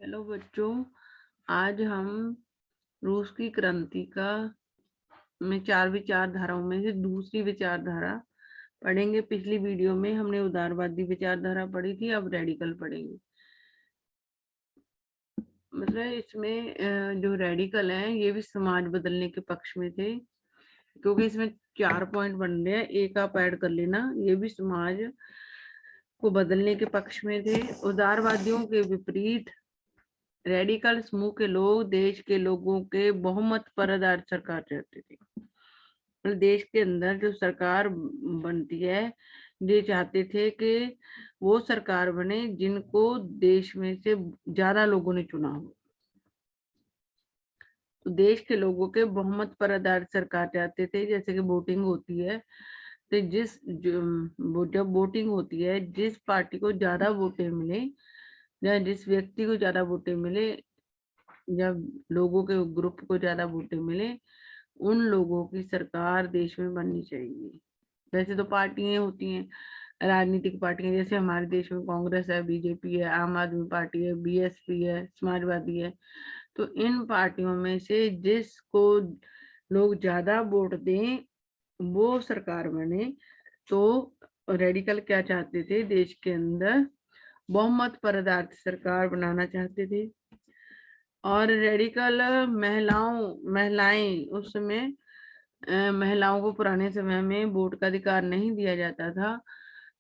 Hello बच्चों, आज हम रूस की क्रांति का में 4 विचारधाराओं में से दूसरी विचारधारा पढ़ेंगे। पिछली वीडियो में हमने उदारवादी विचारधारा पढ़ी थी, अब रेडिकल पढ़ेंगे। मतलब इसमें जो रेडिकल हैं ये भी समाज बदलने के पक्ष में थे, क्योंकि इसमें 4 पॉइंट बन रहे हैं, एक आप ऐड कर लेना। ये भी समाज को बदलने के पक्ष में थे। उदारवादियों के विपरीत रेडिकल समूह के लोग देश के लोगों के बहुमत पर आधारित सरकार चाहते थे। देश के अंदर जो सरकार बनती है, ये चाहते थे कि वो सरकार बने जिनको देश में से ज्यादा लोगों ने चुना हो। तो देश के लोगों के बहुमत पर आधारित सरकार चाहते थे। जैसे कि वोटिंग होती है, तो जब वोटिंग होती है, जिस पार्टी को ज्यादा वोटें मिले या जिस व्यक्ति को ज्यादा वोटें मिले, जब लोगों के ग्रुप को ज्यादा वोटें मिले, उन लोगों की सरकार देश में बननी चाहिए। वैसे तो पार्टियां होती हैं, राजनीतिक पार्टियां, जैसे हमारे देश में कांग्रेस है, बीजेपी है, आम आदमी पार्टी है, बीएसपी है, समाजवादी है। तो इन पार्टियों में से जिसको लोग ज्यादा वोट दें वो सरकार बने। तो रेडिकल क्या चाहते थे, देश के अंदर बहुमत पर आधारित सरकार बनाना चाहते थे। और रेडिकल महिलाएं उस समय, महिलाओं को पुराने समय में वोट का अधिकार नहीं दिया जाता था,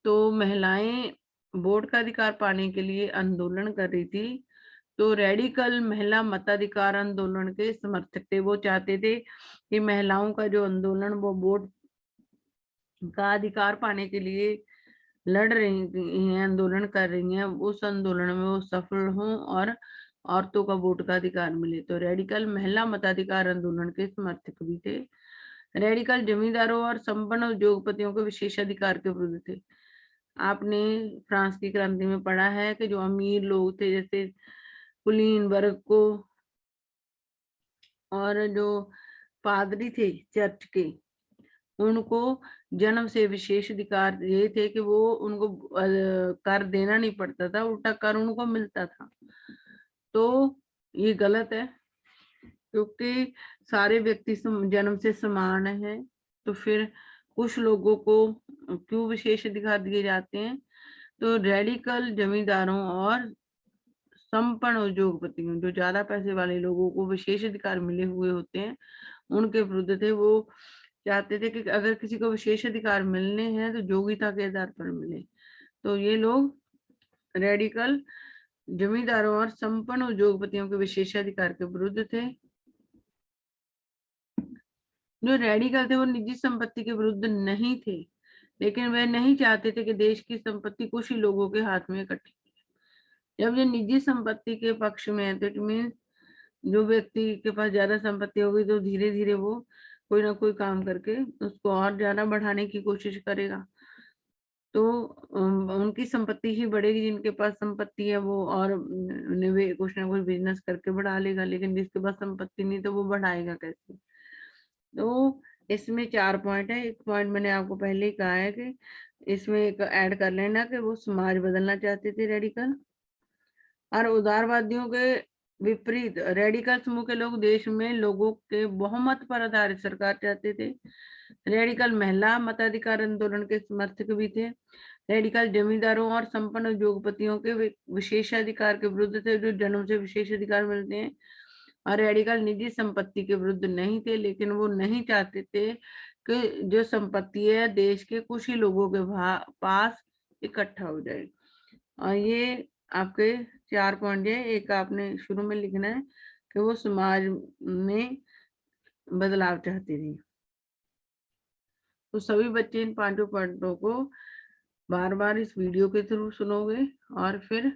तो महिलाएं वोट का अधिकार पाने के लिए आंदोलन कर रही थी। तो रेडिकल महिला मताधिकार आंदोलन के समर्थक थे। वो चाहते थे कि महिलाओं का जो आंदोलन, वो वोट का अधिकार पाने के लिए लड़ रही हैं, आंदोलन कर रही हैं, उस आंदोलन में वो सफल हों और औरतों का वोट का अधिकार मिले। तो रेडिकल महिला मताधिकार आंदोलन के समर्थक भी थे। रेडिकल जमींदारों और संपन्न उद्योगपतियों के विशेषाधिकार के विरुद्ध थे। आपने फ्रांस की क्रांति में पढ़ा है कि जो अमीर लोग थे, जैसे कुलीन वर्ग को, और जो पादरी थे चर्च के, उनको जन्म से विशेष अधिकार ये थे कि वो उनको कर देना नहीं पड़ता था, उल्टा कर उनको मिलता था। तो ये गलत है, क्योंकि सारे व्यक्ति जन्म से समान है। तो फिर कुछ लोगों को क्यों विशेष अधिकार दिए जाते हैं? तो रेडिकल जमींदारों और संपन्न उद्योगपतियों, जो ज्यादा पैसे वाले लोगों को विशेष अधिकार मिले हुए होते हैं, उनके विरुद्ध थे। वो चाहते थे कि अगर किसी को विशेष अधिकार मिलने हैं तो योग्यता के आधार पर मिले। तो ये लोग रेडिकल जमींदारों और संपन्न उद्योगपतियों के विशेषाधिकार के विरुद्ध थे। जो रेडिकल थे वो निजी संपत्ति के विरुद्ध नहीं थे, लेकिन वह नहीं चाहते थे कि देश की संपत्ति कुछ ही लोगों के हाथ में इकट्ठी। जब ये निजी संपत्ति के पक्ष में है, तो इट मीन जो व्यक्ति के पास ज्यादा संपत्ति होगी तो धीरे धीरे वो कोई ना कोई काम करके उसको और ज्यादा बढ़ाने की कोशिश करेगा। तो उनकी संपत्ति ही बढ़ेगी। जिनके पास संपत्ति है वो और कुछ ना कुछ बिजनेस करके बढ़ा लेगा, लेकिन जिसके पास संपत्ति नहीं तो वो बढ़ाएगा कैसे? तो इसमें 4 पॉइंट है। एक पॉइंट मैंने आपको पहले ही कहा है कि इसमें एक ऐड कर लेना कि वो समाज बदलना चाहते थे रेडिकल। और उदारवादियों के विपरीत रेडिकल समूह के लोग देश में लोगों के बहुमत पर आधारित सरकार चाहते थे। रेडिकल महिला मताधिकार आंदोलन के समर्थक भी थे। रेडिकल जमींदारों और संपन्न उद्योगपतियों के विशेषाधिकार के विरुद्ध थे, जो जन्म से विशेष अधिकार मिलते हैं। और रेडिकल निजी संपत्ति के विरुद्ध नहीं थे, लेकिन वो नहीं चाहते थे कि जो संपत्ति है देश के कुछ ही लोगों के पास इकट्ठा हो जाए। और ये आपके 4 पॉइंट है। एक आपने शुरू में लिखना है कि वो समाज में बदलाव चाहते थे। तो सभी बच्चे इन 5 पॉइंटों को बार बार इस वीडियो के थ्रू सुनोगे और फिर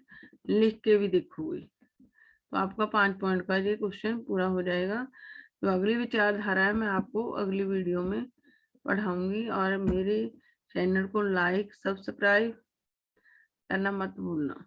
लिख के भी देखोगे, तो आपका 5 पॉइंट का ये क्वेश्चन पूरा हो जाएगा। तो अगली विचारधारा है मैं आपको अगली वीडियो में पढ़ाऊंगी। और मेरे चैनल को लाइक सब्सक्राइब करना मत भूलना।